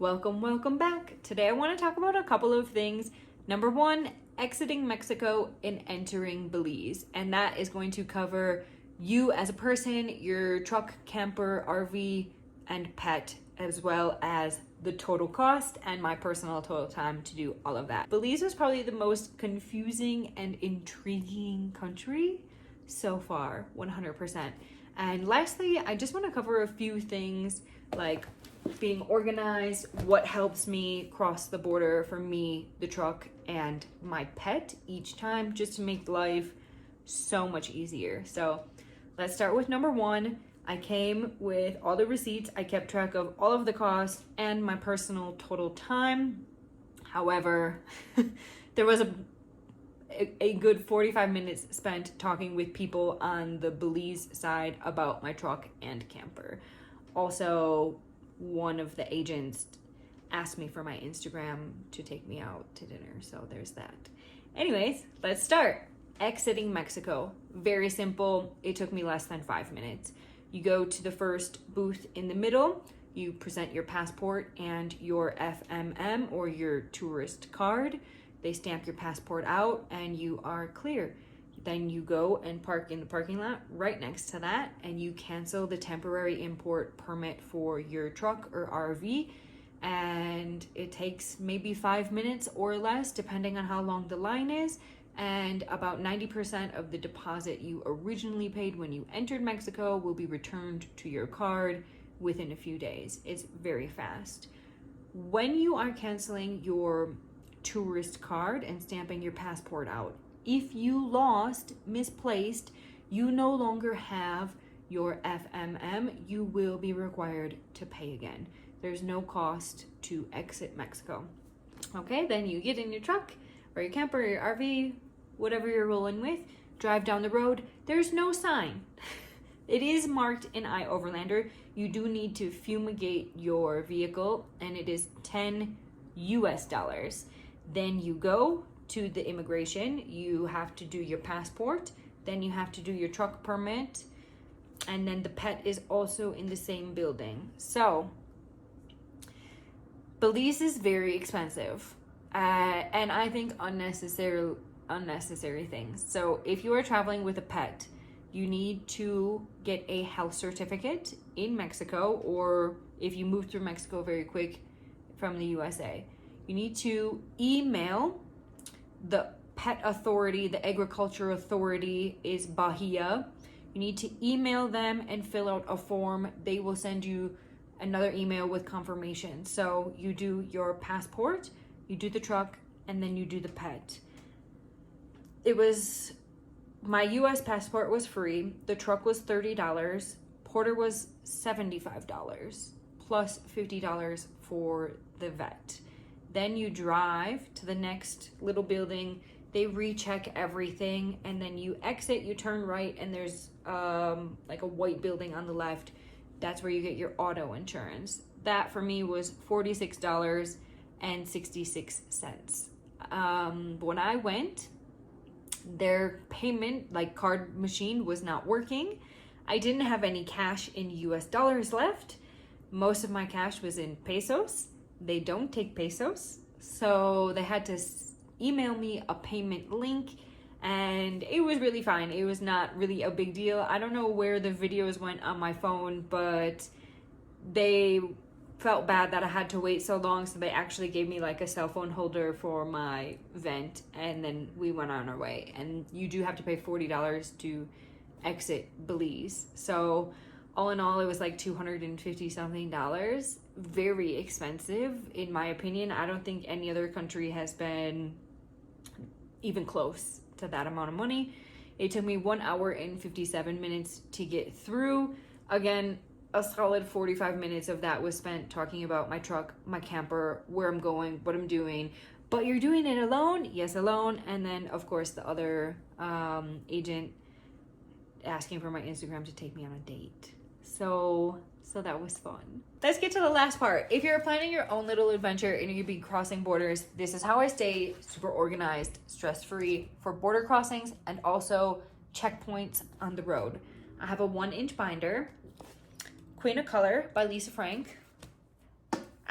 Welcome back. Today I want to talk about a couple of things. Number one, exiting Mexico and entering Belize. And that is going to cover you as a person, your truck, camper, RV, and pet, as well as the total cost and my personal total time to do all of that. Belize was probably the most confusing and intriguing country so far, 100%. And lastly, I just want to cover a few things like being organized, what helps me cross the border for me, the truck, and my pet each time, just to make life so much easier. So let's start with number one. I came with all the receipts. I kept track of all of the costs and my personal total time. However, there was a good 45 minutes spent talking with people on the Belize side about my truck and camper. Also, one of the agents asked me for my Instagram to take me out to dinner, so there's that. Anyways, let's start. Exiting Mexico. Very simple. It took me less than 5 minutes. You go to the first booth in the middle, you present your passport and your FMM or your tourist card. They stamp your passport out and you are clear. Then you go and park in the parking lot right next to that, and you cancel the temporary import permit for your truck or RV. And it takes maybe 5 minutes or less, depending on how long the line is. And about 90% of the deposit you originally paid when you entered Mexico will be returned to your card within a few days. It's very fast. When you are canceling your tourist card and stamping your passport out, if you misplaced, you no longer have your FMM, you will be required to pay again. There's no cost to exit Mexico. Okay, then you get in your truck or your camper or your RV, whatever you're rolling with, drive down the road. There's no sign. It is marked in iOverlander. You do need to fumigate your vehicle, and it is $10 US. Then you go to the immigration, you have to do your passport, then you have to do your truck permit, and then the pet is also in the same building. So Belize is very expensive, and I think unnecessary things. So if you are traveling with a pet, you need to get a health certificate in Mexico, or if you move through Mexico very quick from the USA, you need to email the pet authority. The agriculture authority is Bahia. You need to email them and fill out a form. They will send you another email with confirmation. So you do your passport, you do the truck, and then you do the pet. My US passport was free. The truck was $30. Porter was $75 plus $50 for the vet. Then you drive to the next little building, they recheck everything, and then you exit, you turn right, and there's like a white building on the left. That's where you get your auto insurance. That for me was $46.66. When I went, their payment, like card machine, was not working. I didn't have any cash in US dollars left. Most of my cash was in pesos. They don't take pesos, so they had to email me a payment link, and it was really fine. It was not really a big deal. I don't know where the videos went on my phone, but they felt bad that I had to wait so long, so they actually gave me like a cell phone holder for my vent, and then we went on our way. And you do have to pay $40 to exit Belize. So all in all, it was like $250 something. Very expensive, in my opinion. I don't think any other country has been even close to that amount of money. It took me 1 hour and 57 minutes to get through. Again, a solid 45 minutes of that was spent talking about my truck, my camper, where I'm going, what I'm doing. But you're doing it alone? Yes, alone. And then, of course, the other agent asking for my Instagram to take me on a date. So that was fun. Let's get to the last part. If you're planning your own little adventure and you'll be crossing borders, this is how I stay super organized, stress-free for border crossings and also checkpoints on the road. I have a 1-inch binder, Queen of Color by Lisa Frank.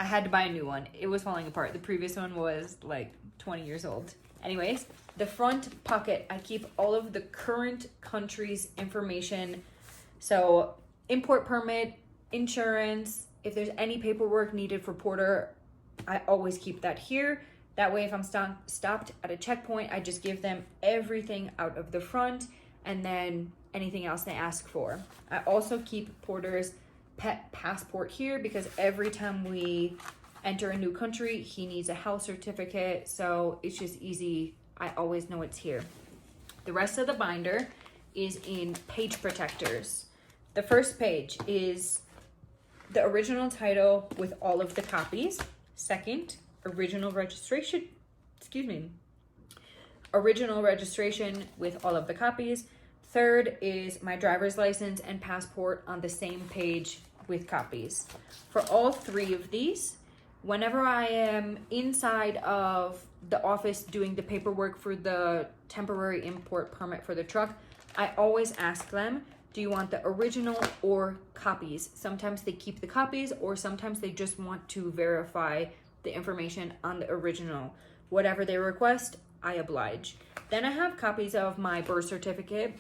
I had to buy a new one. It was falling apart. The previous one was like 20 years old. Anyways, the front pocket, I keep all of the current country's information. So import permit, insurance, if there's any paperwork needed for Porter, I always keep that here. That way, if I'm stopped at a checkpoint, I just give them everything out of the front and then anything else they ask for. I also keep Porter's pet passport here because every time we enter a new country, he needs a health certificate. So it's just easy. I always know it's here. The rest of the binder is in page protectors. The first page is the original title with all of the copies. Second, original registration with all of the copies. Third is my driver's license and passport on the same page with copies. For all three of these, whenever I am inside of the office doing the paperwork for the temporary import permit for the truck, I always ask them, do you want the original or copies? Sometimes they keep the copies, or sometimes they just want to verify the information on the original. Whatever they request, I oblige. Then I have copies of my birth certificate.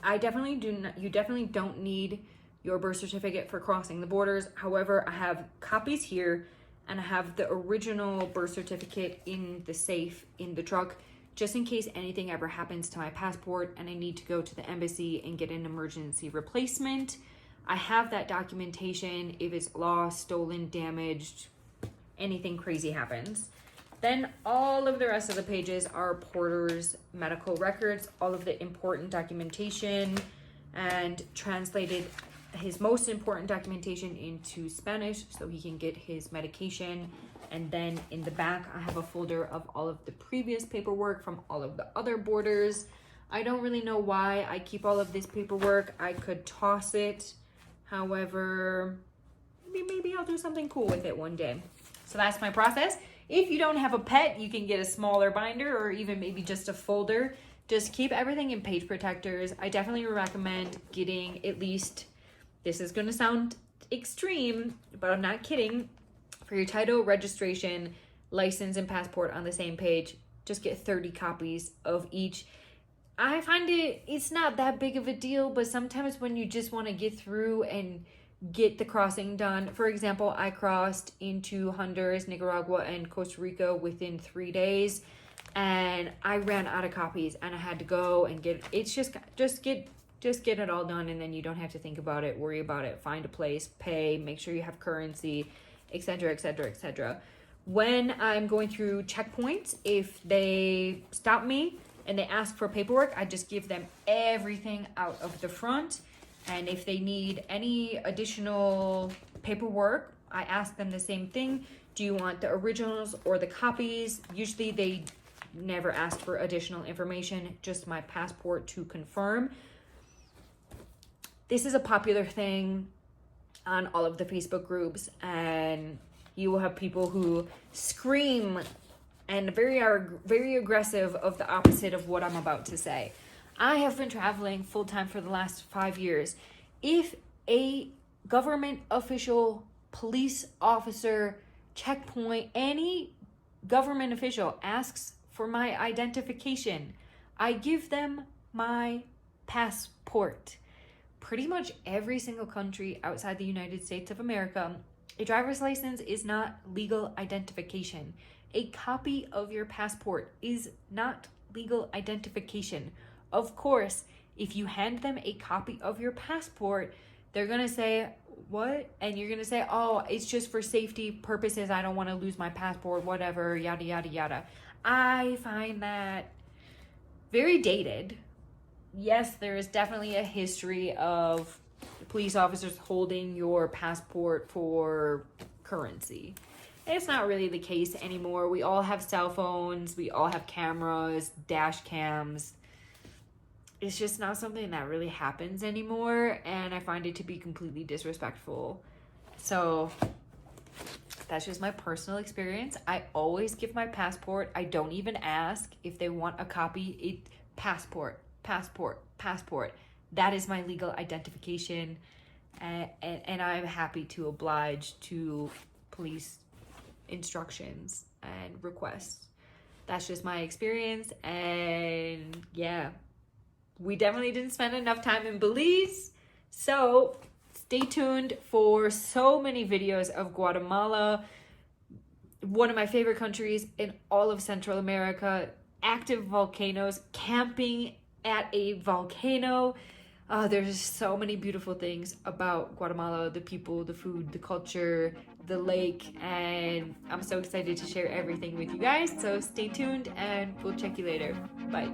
You definitely don't need your birth certificate for crossing the borders. However, I have copies here, and I have the original birth certificate in the safe in the truck, just in case anything ever happens to my passport and I need to go to the embassy and get an emergency replacement. I have that documentation if it's lost, stolen, damaged, anything crazy happens. Then all of the rest of the pages are Porter's medical records, all of the important documentation, and translated his most important documentation into Spanish so he can get his medication. And then in the back, I have a folder of all of the previous paperwork from all of the other borders. I don't really know why I keep all of this paperwork. I could toss it. However, maybe I'll do something cool with it one day. So that's my process. If you don't have a pet, you can get a smaller binder or even maybe just a folder. Just keep everything in page protectors. I definitely recommend getting at least, this is gonna sound extreme, but I'm not kidding, for your title, registration, license, and passport on the same page, just get 30 copies of each. I find it's not that big of a deal, but sometimes when you just want to get through and get the crossing done. For example, I crossed into Honduras, Nicaragua, and Costa Rica within 3 days, and I ran out of copies, and I had to go and get. It's just get it all done, and then you don't have to think about it, worry about it, find a place, pay, make sure you have currency, etc., etc., etc. When I'm going through checkpoints, if they stop me and they ask for paperwork, I just give them everything out of the front. And if they need any additional paperwork, I ask them the same thing. Do you want the originals or the copies? Usually they never ask for additional information, just my passport to confirm. This is a popular thing on all of the Facebook groups, and you will have people who scream and very aggressive of the opposite of what I'm about to say. I have been traveling full-time for the last 5 years. If a government official, police officer, checkpoint, any government official asks for my identification, I give them my passport. Pretty much every single country outside the United States of America, a driver's license is not legal identification. A copy of your passport is not legal identification. Of course, if you hand them a copy of your passport, they're going to say, what? And you're going to say, oh, it's just for safety purposes. I don't want to lose my passport, whatever, yada, yada, yada. I find that very dated. Yes, there is definitely a history of police officers holding your passport for currency. It's not really the case anymore. We all have cell phones. We all have cameras, dash cams. It's just not something that really happens anymore, and I find it to be completely disrespectful. So that's just my personal experience. I always give my passport. I don't even ask if they want a copy. Passport. That is my legal identification, and I'm happy to oblige to police instructions and requests. That's just my experience. And yeah, we definitely didn't spend enough time in Belize. So stay tuned for so many videos of Guatemala, one of my favorite countries in all of Central America, active volcanoes, camping at a volcano. There's so many beautiful things about Guatemala, the people, the food, the culture, the lake, and I'm so excited to share everything with you guys. So stay tuned and we'll check you later. Bye.